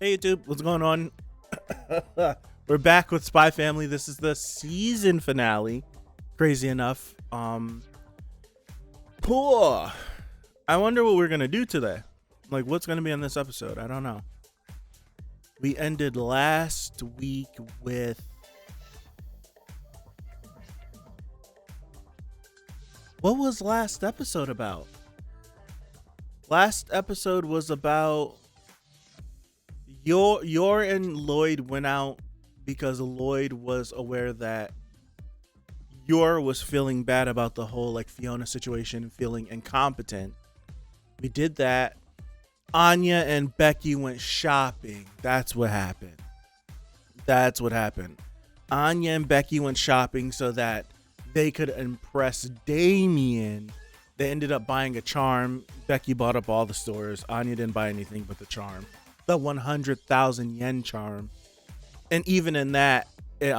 Hey YouTube, what's going on? We're back with Spy Family. This is the season finale. Crazy enough. Cool. I wonder what we're gonna do today. Like, what's gonna be on this episode? I don't know. We ended last week with what was last episode about? Last episode was about Yor and Loid went out because Loid was aware that Yor was feeling bad about the whole like Fiona situation, feeling incompetent. We did that. Anya and Becky went shopping. That's what happened. Anya and Becky went shopping so that they could impress Damien. They ended up buying a charm. Becky bought up all the stores. Anya didn't buy anything but the charm. The 100,000 yen charm. And even in that, it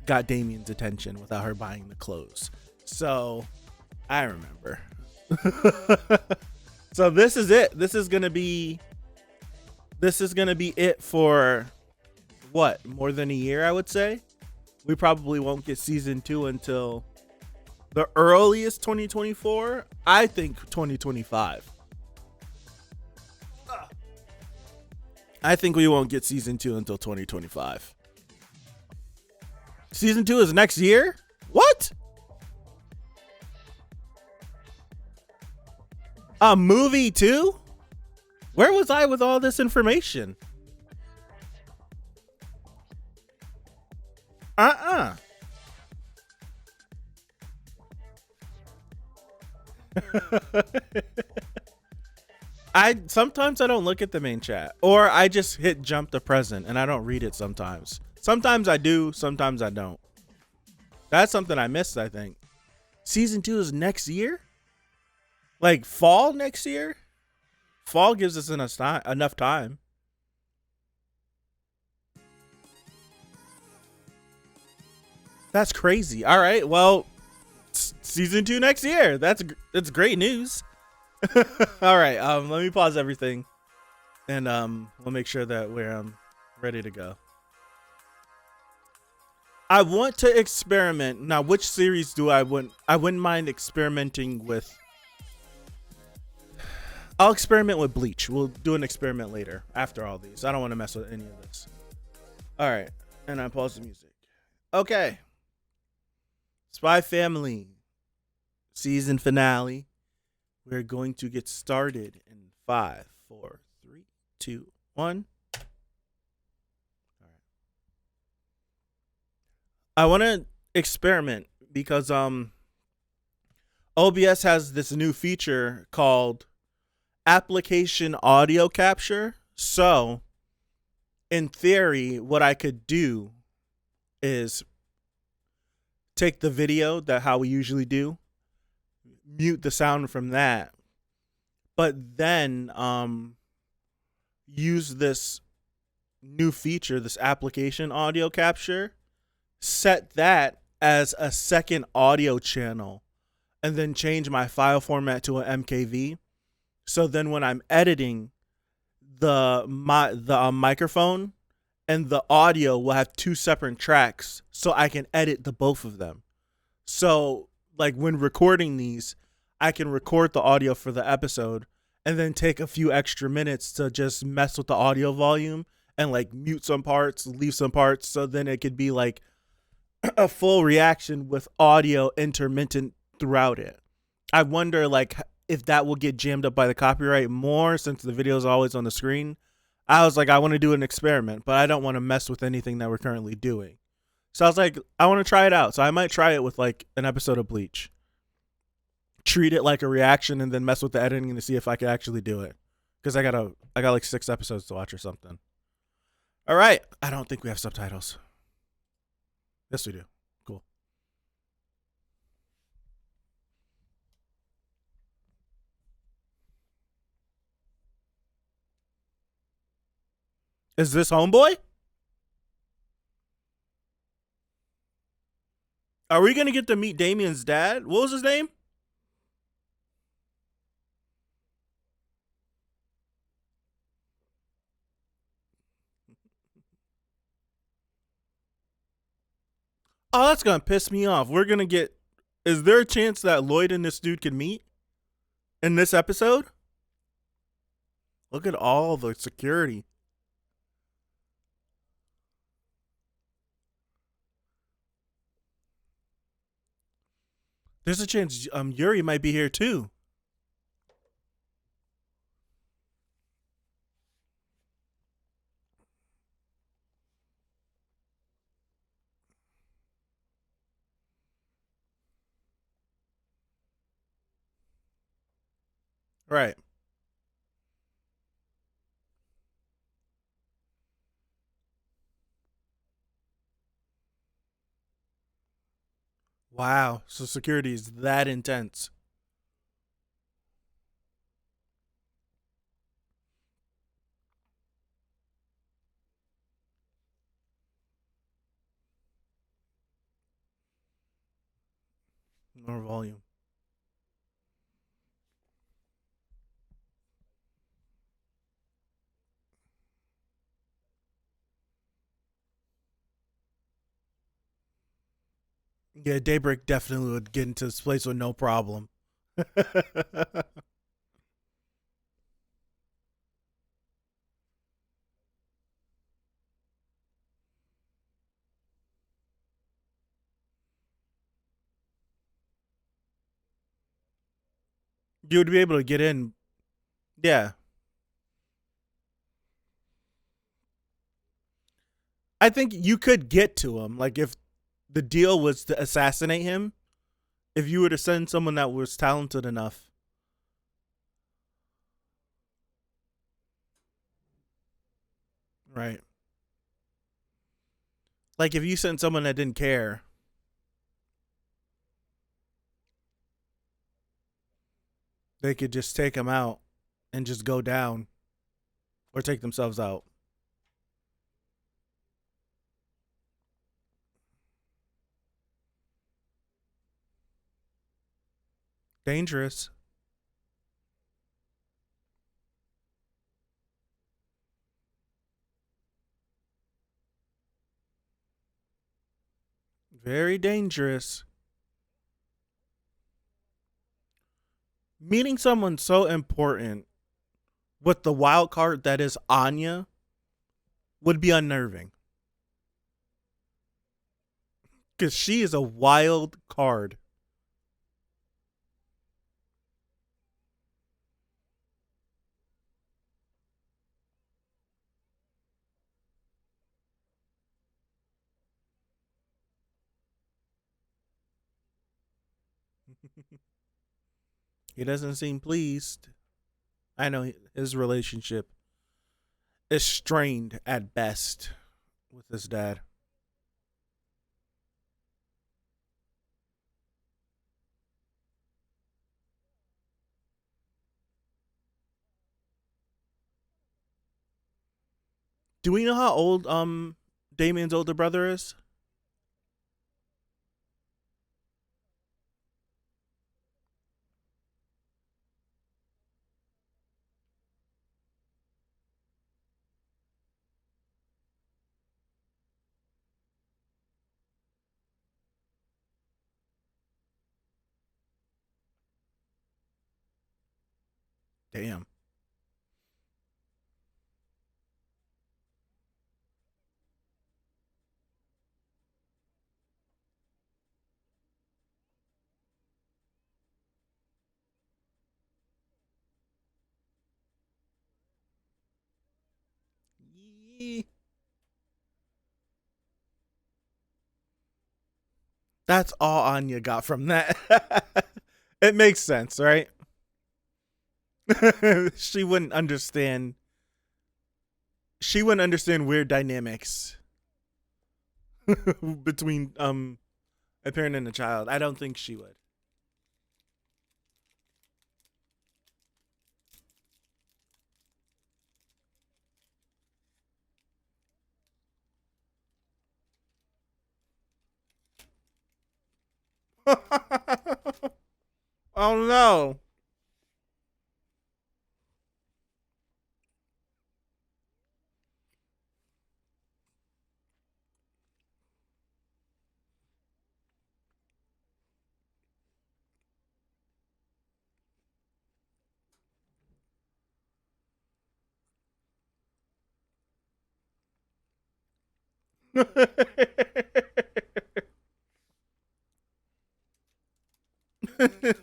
got Damien's attention without her buying the clothes. So I remember. So this is it. This is gonna be it for what? More than a year, I would say. We probably won't get season 2 until the earliest 2024. I think 2025. I think we won't get season 2 until 2025. Season 2 is next year? What? A movie too? Where was I with all this information? Sometimes I don't look at the main chat, or I just hit jump to present and I don't read it sometimes. Sometimes I do, sometimes I don't. That's something I missed, I think. Season 2 is next year? Like fall next year? Fall gives us enough time. That's crazy. All right, well, season 2 next year. That's great news. All right, let me pause everything, and we'll make sure that we're ready to go. I want to experiment now. Which series do I wouldn't mind experimenting with. I'll experiment with Bleach. We'll do an experiment later after all these. I don't want to mess with any of this. All right, and I pause the music. Okay, Spy Family season finale. We're going to get started in 5, 4, 3, 2, 1. All right. I want to experiment because OBS has this new feature called application audio capture. So, in theory, what I could do is take the video how we usually do, mute the sound from that, but then use this new feature, this application audio capture, set that as a second audio channel, and then change my file format to an MKV. So then when I'm editing, the microphone and the audio will have 2 separate tracks, so I can edit the both of them. So like when recording these, I can record the audio for the episode and then take a few extra minutes to just mess with the audio volume and like mute some parts, leave some parts. So then it could be like a full reaction with audio intermittent throughout it. I wonder like if that will get jammed up by the copyright more since the video is always on the screen. I was like, I want to do an experiment, but I don't want to mess with anything that we're currently doing. So I was like, I want to try it out. So I might try it with like an episode of Bleach. Treat it like a reaction and then mess with the editing to see if I can actually do it. Because I got like 6 episodes to watch or something. All right. I don't think we have subtitles. Yes, we do. Cool. Is this Homeboy? Are we going to get to meet Damien's dad? What was his name? Oh, that's gonna piss me off. We're gonna get. Is there a chance that Loid and this dude can meet in this episode? Look at all the security. There's a chance Yuri might be here too. Right. Wow. So security is that intense. More volume. Yeah, Daybreak definitely would get into this place with no problem. You would be able to get in. Yeah. I think you could get to him. Like, if the deal was to assassinate him, if you were to send someone that was talented enough. Right. Like, if you sent someone that didn't care, they could just take him out and just go down or take themselves out. Dangerous. Very dangerous. Meeting someone so important with the wild card that is Anya would be unnerving. Because she is a wild card. He doesn't seem pleased. I know his relationship is strained at best with his dad. Do we know how old Damien's older brother is? Damn. Yee. That's all Anya got from that. It makes sense, right? she wouldn't understand. She wouldn't understand weird dynamics between a parent and a child. I don't think she would. Oh no.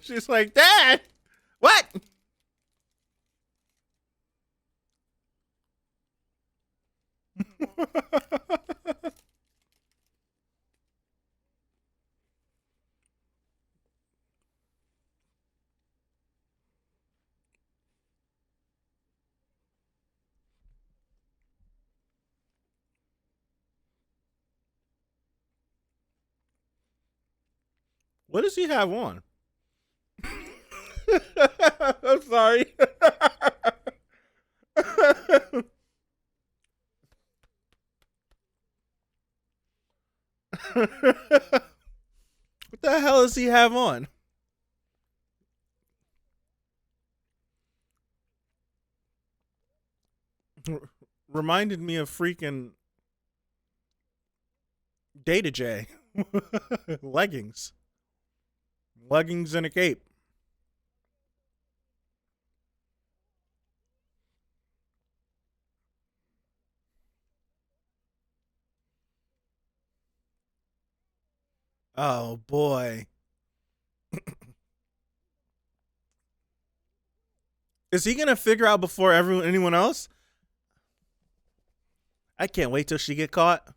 She's like, Dad, what? What does he have on? I'm sorry. What the hell does he have on? Reminded me of freaking Data J. Leggings. Leggings and a cape. Oh boy. Is he gonna figure out before anyone else? I can't wait till she get caught.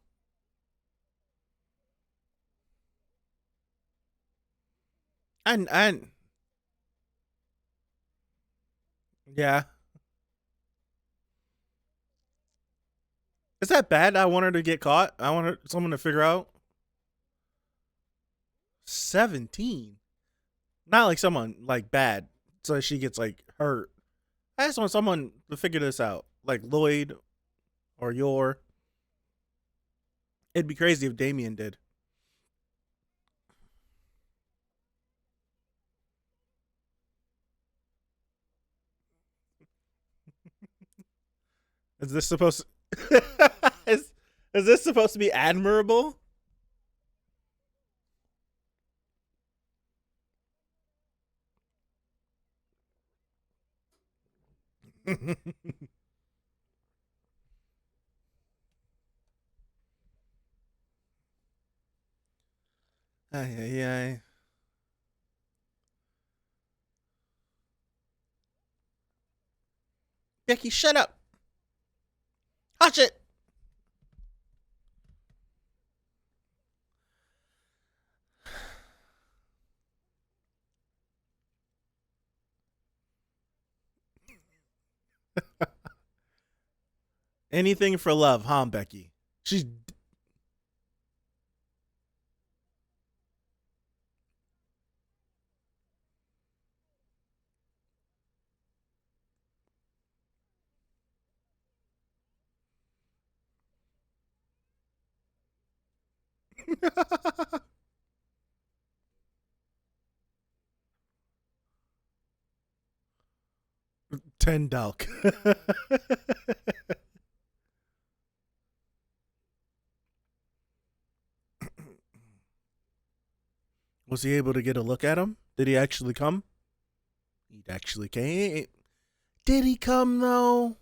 And yeah. Is that bad? I want her to get caught. I want someone to figure out. 17. Not like someone like bad, so she gets like hurt. I just want someone to figure this out, like Loid or Yor. It'd be crazy if Damien did. Is this supposed to is this supposed to be admirable? Ay, ay, ay. Becky, shut up. Hush it. Anything for love, huh, Becky? She's 10 Delk. Was he able to get a look at him? Did he actually come? He actually came. Did he come though?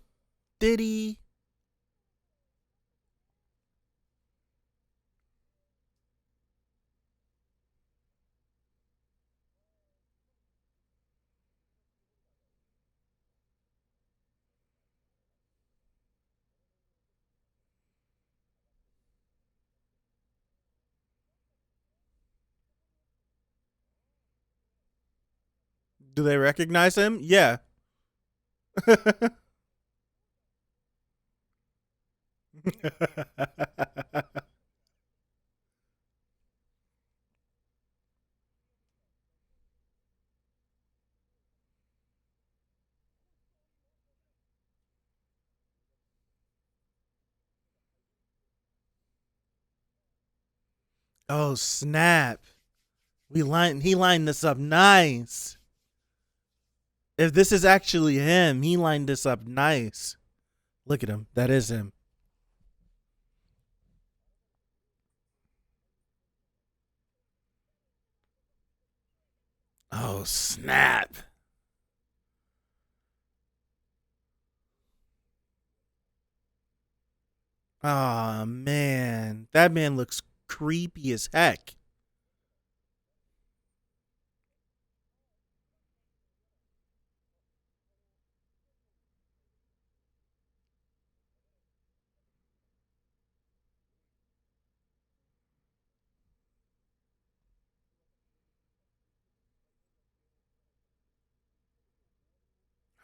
Did he? Do they recognize him? Yeah. Oh snap! He lined this up nice. If this is actually him, he lined this up nice. Look at him. That is him. Oh snap! Ah, man. That man looks creepy as heck.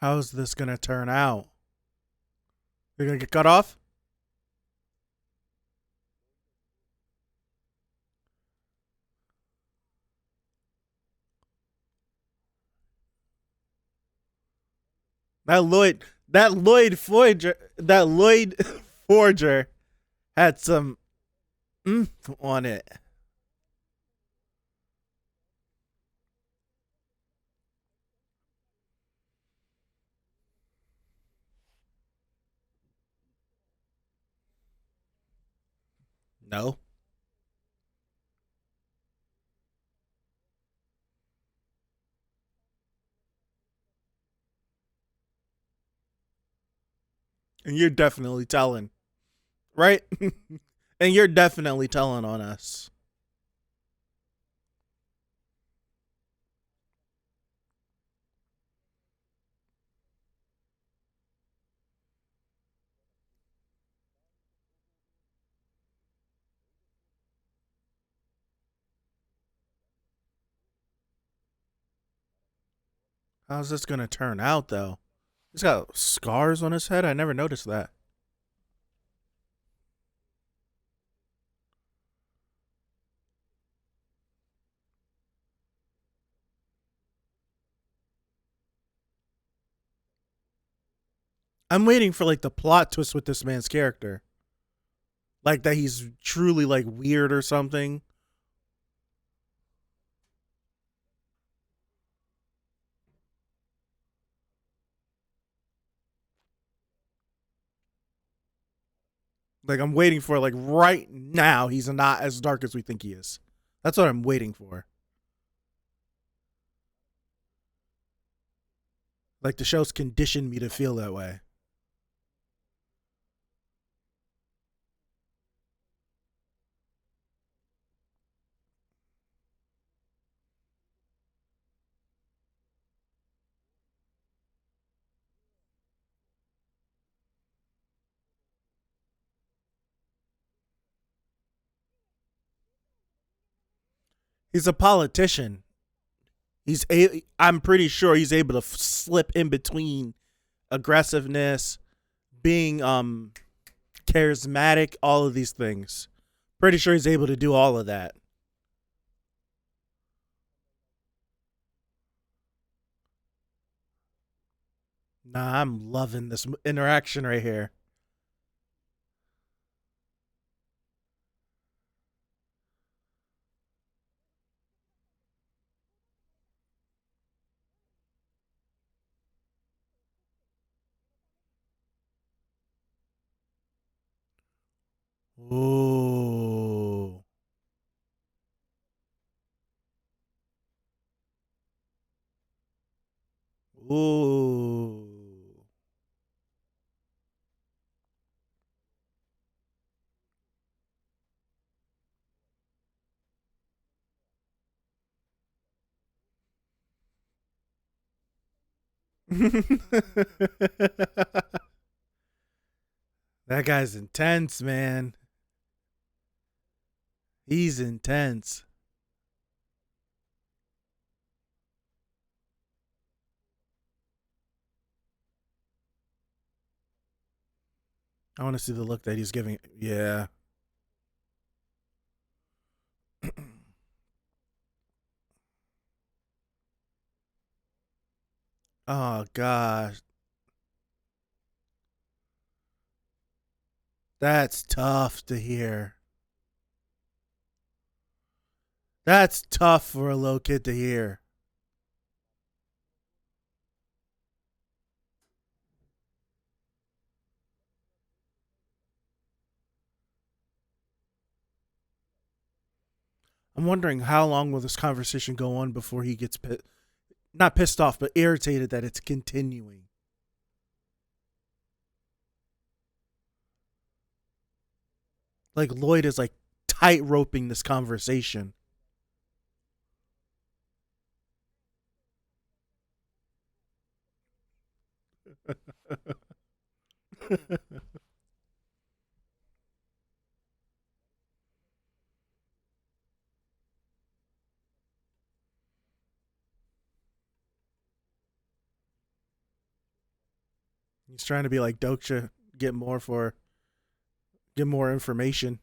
How's this gonna turn out? You're gonna get cut off? That Loid forger had some on it. No. And you're definitely telling, right? And you're definitely telling on us. How's this gonna turn out though? He's got scars on his head. I never noticed that. I'm waiting for like the plot twist with this man's character. Like that he's truly like weird or something. Like I'm waiting for like right now he's not as dark as we think he is. That's what I'm waiting for. Like the show's conditioned me to feel that way. He's a politician. I'm pretty sure he's able to slip in between aggressiveness, being charismatic, all of these things. Pretty sure he's able to do all of that. Nah, I'm loving this interaction right here. Ooh. Ooh. That guy's intense, man. He's intense. I want to see the look that he's giving. Yeah. Oh gosh, that's tough to hear. That's tough for a little kid to hear. I'm wondering how long will this conversation go on before he gets not pissed off, but irritated that it's continuing. Like Loid is like tight roping this conversation. He's trying to be like Doksha, get more information.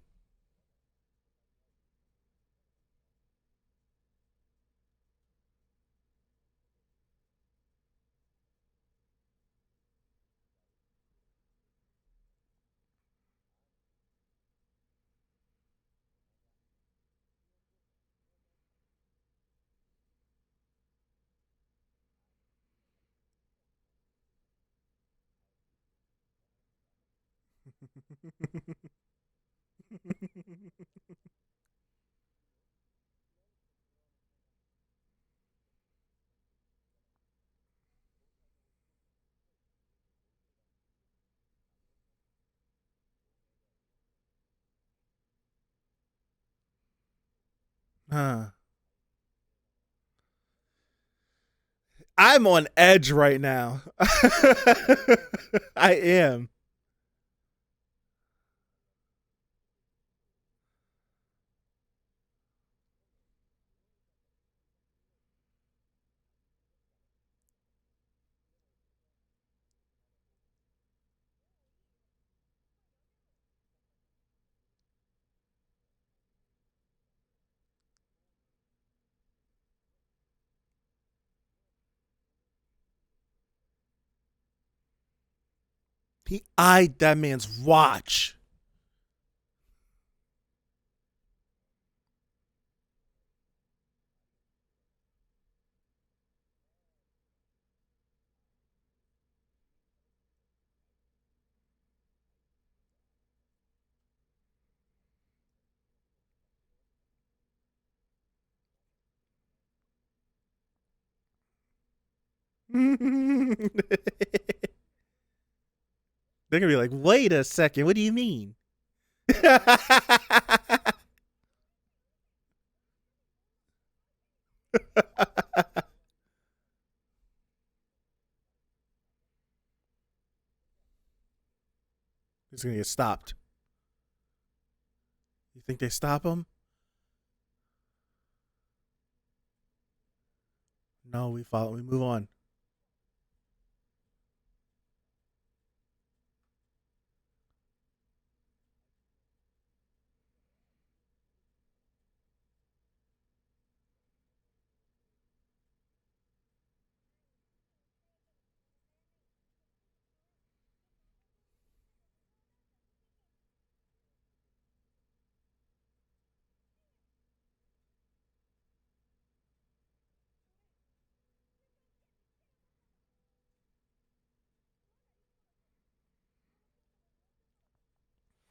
Huh. I'm on edge right now. I am. He eyed that man's watch. They're gonna be like, wait a second, what do you mean? He's gonna get stopped. You think they stop him? No, we follow. We move on.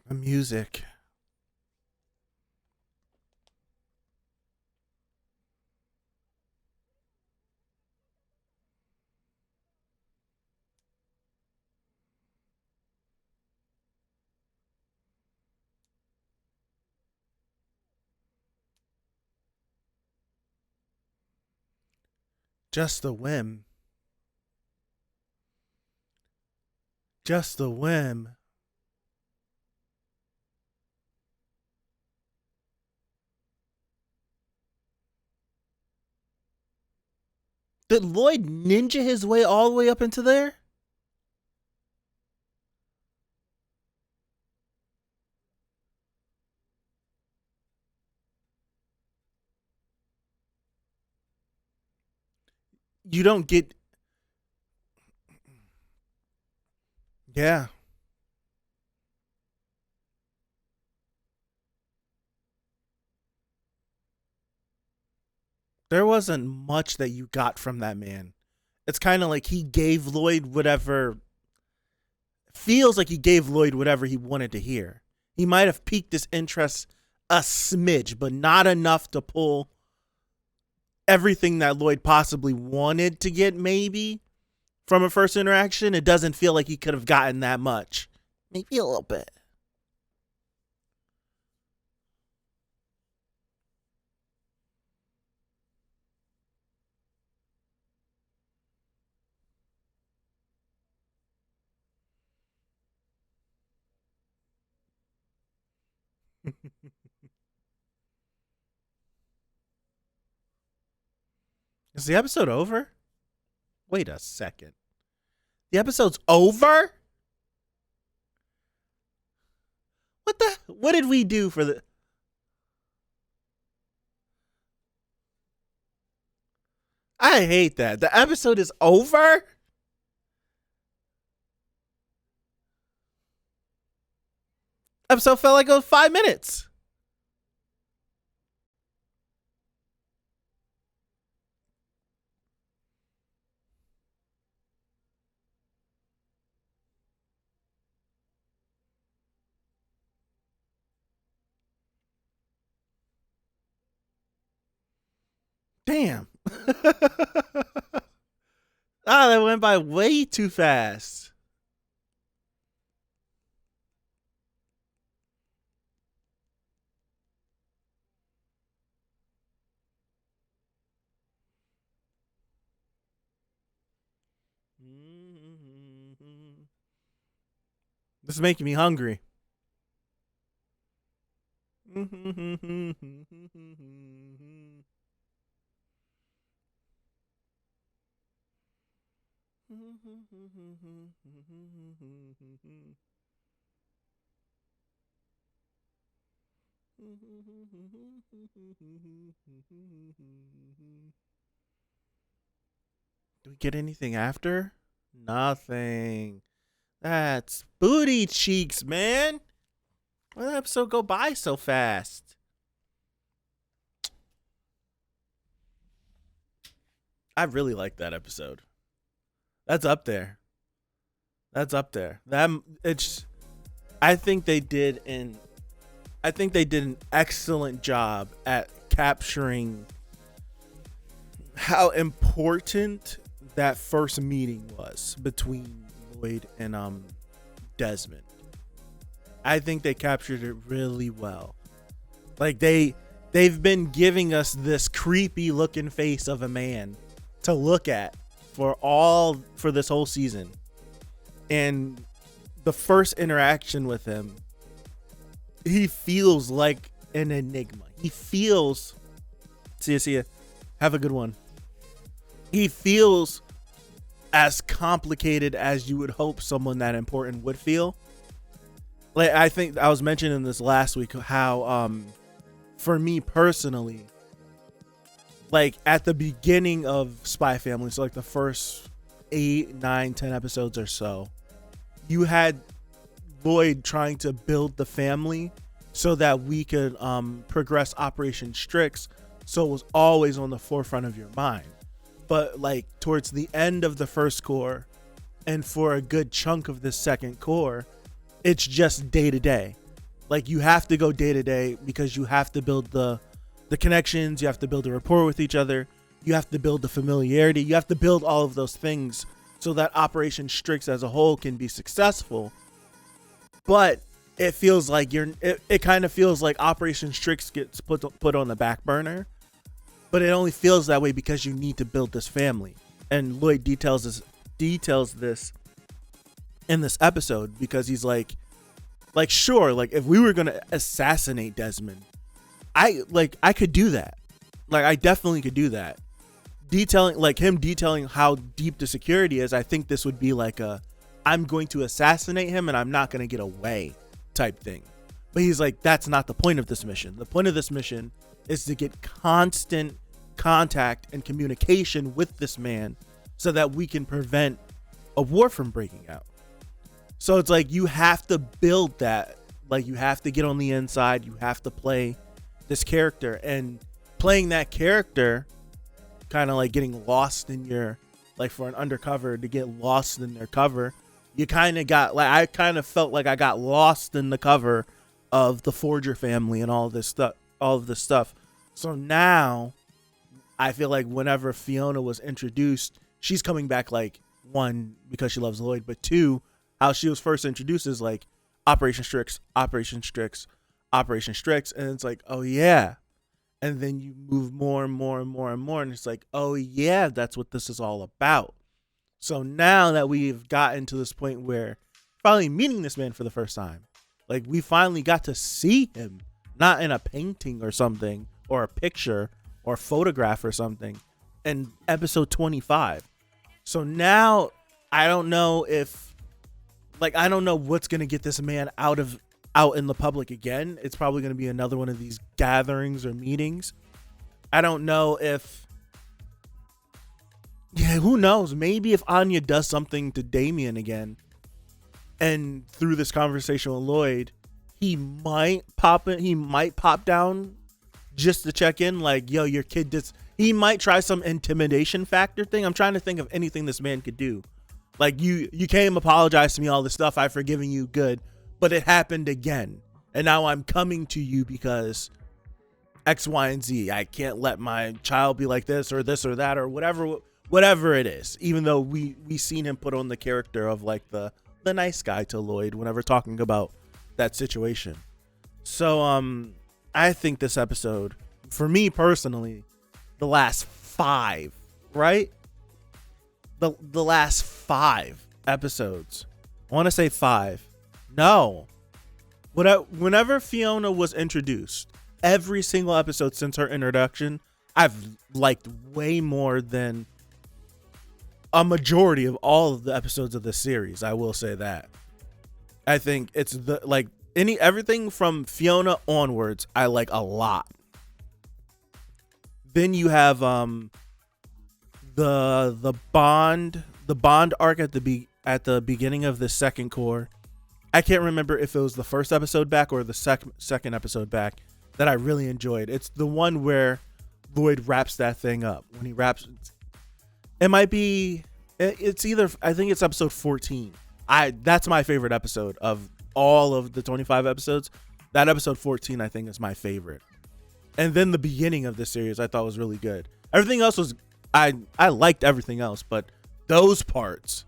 The music. Just the whim. Just the whim. Did Loid ninja his way all the way up into there? You don't get. Yeah. There wasn't much that you got from that man. It's kind of like he gave Loid whatever. Feels like he gave Loid whatever he wanted to hear. He might have piqued his interest a smidge, but not enough to pull everything that Loid possibly wanted to get, maybe, from a first interaction. It doesn't feel like he could have gotten that much. Maybe a little bit. Is the episode over? Wait a second. The episode's over? What did we do for the... I hate that. The episode is over? Episode felt like it was 5 minutes. Damn. That went by way too fast. This is making me hungry. Do we get anything after? Nothing. That's booty cheeks, man. Why did the episode go by so fast? I really like that episode. That's up there. That's up there. I think they did an excellent job at capturing how important that first meeting was between Loid and Desmond. I think they captured it really well. Like they've been giving us this creepy looking face of a man to look at for this whole season. And the first interaction with him, he feels like an enigma. He feels, see ya. Have a good one. He feels as complicated as you would hope someone that important would feel. Like, I think I was mentioning this last week, how for me personally, like at the beginning of Spy Family, so like the first 8, 9, 10 episodes or so, you had Loid trying to build the family so that we could progress Operation Strix, so it was always on the forefront of your mind. But like towards the end of the first core and for a good chunk of the second core, it's just day to day. Like you have to go day to day because you have to build the connections, you have to build a rapport with each other, you have to build the familiarity, you have to build all of those things so that Operation Strix as a whole can be successful. But it feels like it kind of feels like Operation Strix gets put on the back burner, but it only feels that way because you need to build this family. And Loid details this in this episode because he's like sure, like if we were gonna assassinate Desmond, I could do that. Like I definitely could do that. Detailing how deep the security is, I think this would be like I'm going to assassinate him and I'm not going to get away type thing. But he's like, that's not the point of this mission. The point of this mission is to get constant contact and communication with this man so that we can prevent a war from breaking out. So it's like you have to build that. Like you have to get on the inside. You have to play this character, and playing that character, kind of like getting lost in your, like for an undercover to get lost in their cover, you kind of got, like I kind of felt like I got lost in the cover of the Forger family and all of this stuff. So now I feel like whenever Fiona was introduced, she's coming back, like, one, because she loves Loid, but two, how she was first introduced is like Operation Strix, Operation Strix, Operation Strix, and it's like, oh yeah. And then you move more and more and more and more, and it's like, oh yeah, that's what this is all about. So now that we've gotten to this point where finally meeting this man for the first time, like we finally got to see him not in a painting or something, or a picture or a photograph or something, in episode 25. So now I don't know I don't know what's going to get this man out in the public again. It's probably going to be another one of these gatherings or meetings. I don't know who knows? Maybe if Anya does something to Damien again, and through this conversation with Loid, he might pop down just to check in, like, yo, your kid did. He might try some intimidation factor thing. I'm trying to think of anything this man could do. Like, you came, apologize to me, all this stuff, I've forgiven you, good, but it happened again, and now I'm coming to you because X, Y, and Z. I can't let my child be like this or that or whatever it is. Even though we seen him put on the character of like the nice guy to Loid whenever talking about that situation. So I think this episode, for me personally, the last 5, right? The last 5 episodes. I want to say 5. No. Whenever Fiona was introduced, every single episode since her introduction, I've liked way more than a majority of all of the episodes of this series. I will say that. I think it's everything from Fiona onwards, I like a lot. Then you have the Bond arc at the beginning of the second core. I can't remember if it was the first episode back or the second episode back that I really enjoyed. It's the one where Loid wraps that thing up. When he wraps it, might be, it's either, I think it's episode 14. That's my favorite episode of all of the 25 episodes. That episode 14 I think is my favorite. And then the beginning of this series I thought was really good. Everything else was, I liked everything else, but those parts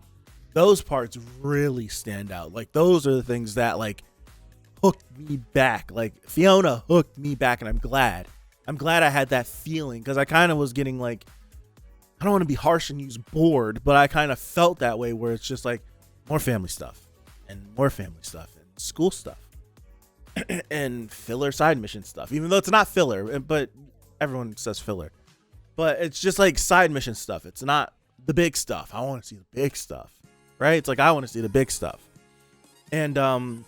really stand out. Like, those are the things that like hooked me back. Like, Fiona hooked me back, and I'm glad I had that feeling, because I kind of was getting like, I don't want to be harsh and use bored, but I kind of felt that way, where it's just like more family stuff and school stuff and filler side mission stuff, even though it's not filler, but everyone says filler, but it's just like side mission stuff. It's not the big stuff. I want to see the big stuff, right? It's like, I want to see the big stuff. And I'm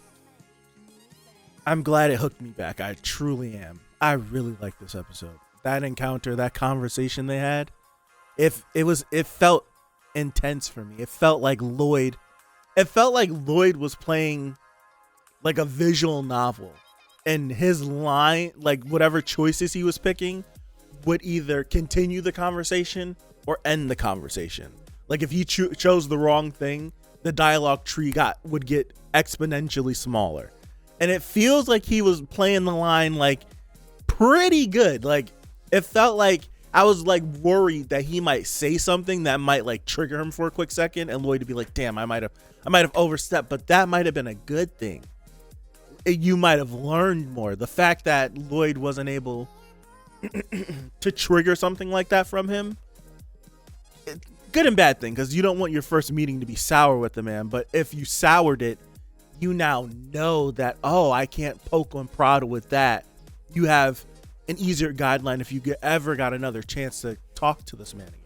glad it hooked me back. I truly am. I really like this episode. That encounter, that conversation they had, it felt intense for me. It felt like Loid was playing like a visual novel, and his line, like whatever choices he was picking, would either continue the conversation or end the conversation. Like, if he chose the wrong thing, the dialogue tree would get exponentially smaller. And it feels like he was playing the line like pretty good. Like, it felt like I was like worried that he might say something that might like trigger him for a quick second, and Loid would be like, damn, I might have overstepped, but that might have been a good thing. You might have learned more. The fact that Loid wasn't able to trigger something like that from him, good and bad thing, because you don't want your first meeting to be sour with the man. But if you soured it, you now know that, oh, I can't poke on Prada with that. You have an easier guideline if you ever got another chance to talk to this man again.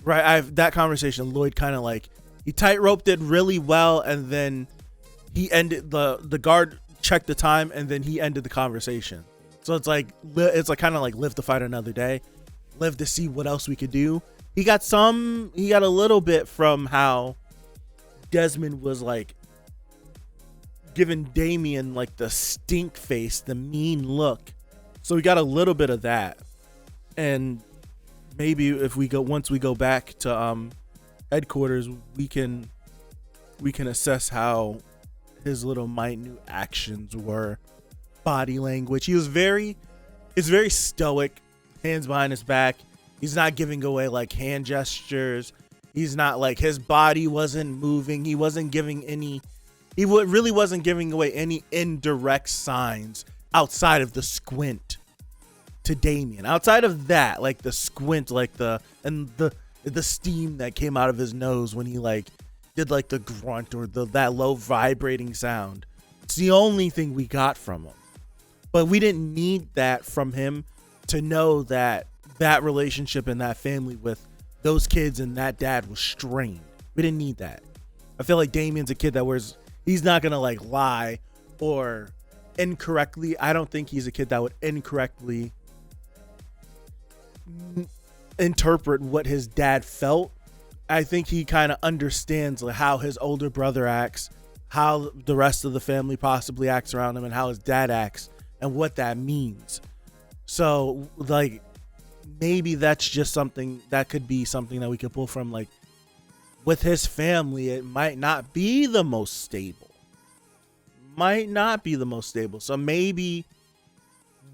Right? That conversation, Loid kind of like, he tight-roped it really well, and then he ended, the guard checked the time, and then he ended the conversation. So it's like kind of like live to fight another day, live to see what else we could do. He got a little bit from how Desmond was like giving Damien like the stink face, the mean look. So we got a little bit of that. And maybe once we go back to headquarters, we can assess how his little minute actions were, body language. He's very stoic, hands behind his back. He's not giving away like hand gestures. He's not like, his body wasn't moving. He wasn't giving any, really wasn't giving away any indirect signs outside of the squint to Damien. Outside of that, like the squint, like the steam that came out of his nose when he like did like the grunt or that low vibrating sound. It's the only thing we got from him. But we didn't need that from him to know that that relationship and that family with those kids and that dad was strained. We didn't need that. I feel like Damien's a kid that he's not going to like lie or incorrectly. I don't think he's a kid that would incorrectly interpret what his dad felt. I think he kind of understands like how his older brother acts, how the rest of the family possibly acts around him, and how his dad acts and what that means. So like maybe that's just something that could be something that we could pull from, like with his family. It might not be the most stable. So maybe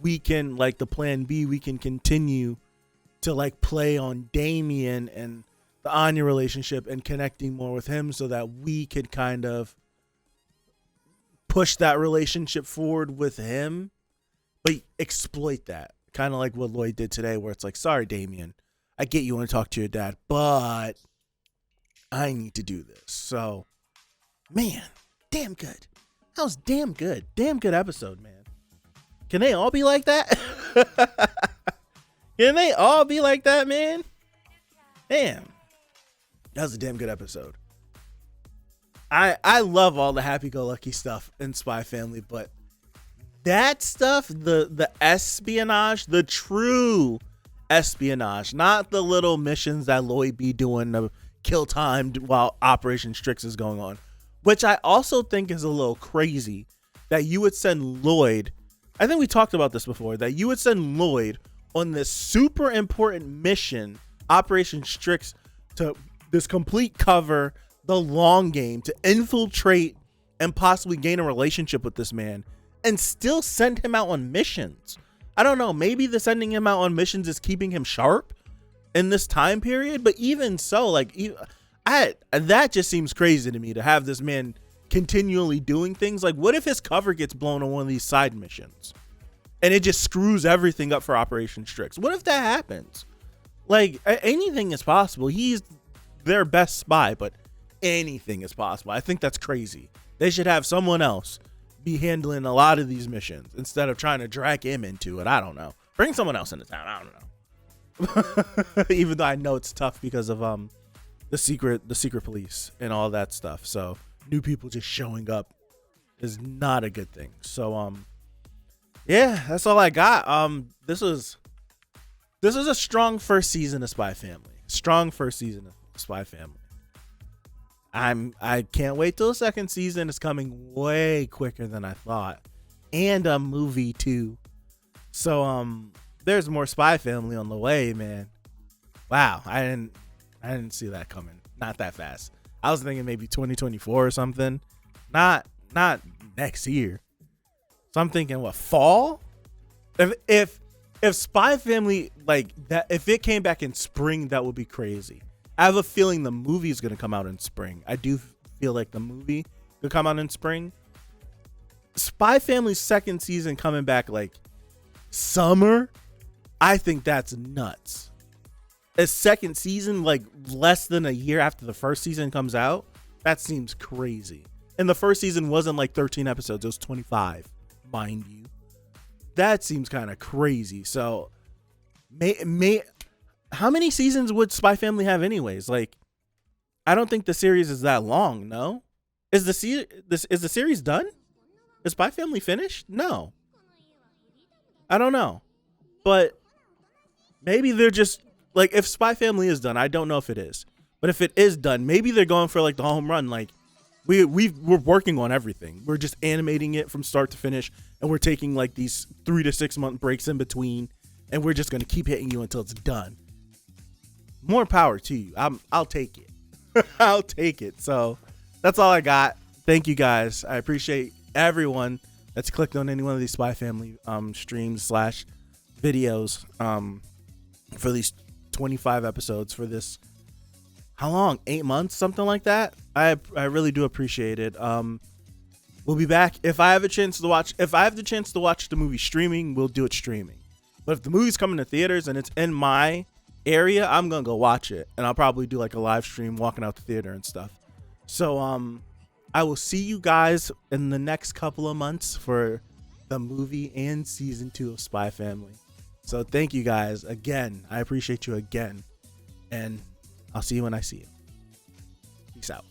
we can, like the plan B, we can continue to like play on Damien and the Anya relationship and connecting more with him so that we could kind of push that relationship forward with him, but exploit that. Kind of like what Loid did today, where it's like, sorry, Damien, I get you want to talk to your dad, but I need to do this. So, man, damn good. That was damn good. Damn good episode, man. Can they all be like that? Can they all be like that, man? Damn. That was a damn good episode. I love all the happy-go-lucky stuff in Spy Family, but that stuff, the espionage, the true espionage, not the little missions that Loid be doing to kill time while Operation Strix is going on, which I also think is a little crazy that you would send Loid. I think we talked about this before, that you would send Loid on this super important mission, Operation Strix, to this complete cover, the long game, to infiltrate and possibly gain a relationship with this man, and still send him out on missions. I don't know, maybe the sending him out on missions is keeping him sharp in this time period, but even so, like, that just seems crazy to me, to have this man continually doing things. Like, what if his cover gets blown on one of these side missions and it just screws everything up for Operation Strix? What if that happens? Like, anything is possible. He's their best spy, but anything is possible. I think that's crazy. They should have someone else be handling a lot of these missions instead of trying to drag him into it. I don't know. Bring someone else into town. I don't know. Even though I know it's tough because of the secret police and all that stuff. So new people just showing up is not a good thing. So yeah, that's all I got. This was a strong first season of Spy Family. Strong first season of Spy Family. I can't wait till the second season. It's coming way quicker than I thought, and a movie too. So there's more Spy Family on the way, man. Wow, I didn't see that coming. Not that fast. I was thinking maybe 2024 or something. Not next year. So I'm thinking, what, fall? If Spy Family, like that, if it came back in spring, that would be crazy. I have a feeling the movie is going to come out in spring. I do feel like the movie could come out in spring. Spy Family's second season coming back like summer, I think that's nuts. A second season like less than a year after the first season comes out, that seems crazy. And the first season wasn't like 13 episodes, it was 25, mind you. That seems kind of crazy. So how many seasons would Spy Family have anyways? Like, I don't think the series is that long, no? Is the series done? Is Spy Family finished? No. I don't know. But maybe they're just, like, if Spy Family is done, I don't know if it is. But if it is done, maybe they're going for, like, the home run. Like, we're working on everything. We're just animating it from start to finish. And we're taking, like, these 3 to 6 month breaks in between. And we're just going to keep hitting you until it's done. More power to you. I'll take it. I'll take it. So that's all I got. Thank you guys. I appreciate everyone that's clicked on any one of these Spy Family streams / videos for these 25 episodes for this. How long? 8 months? Something like that. I really do appreciate it. We'll be back. If I have the chance to watch the movie streaming, we'll do it streaming. But if the movie's coming to theaters and it's in my area, I'm gonna go watch it, and I'll probably do like a live stream walking out the theater and stuff. So I will see you guys in the next couple of months for the movie and season 2 of Spy Family. So thank you guys again. I appreciate you again. And I'll see you when I see you. Peace out.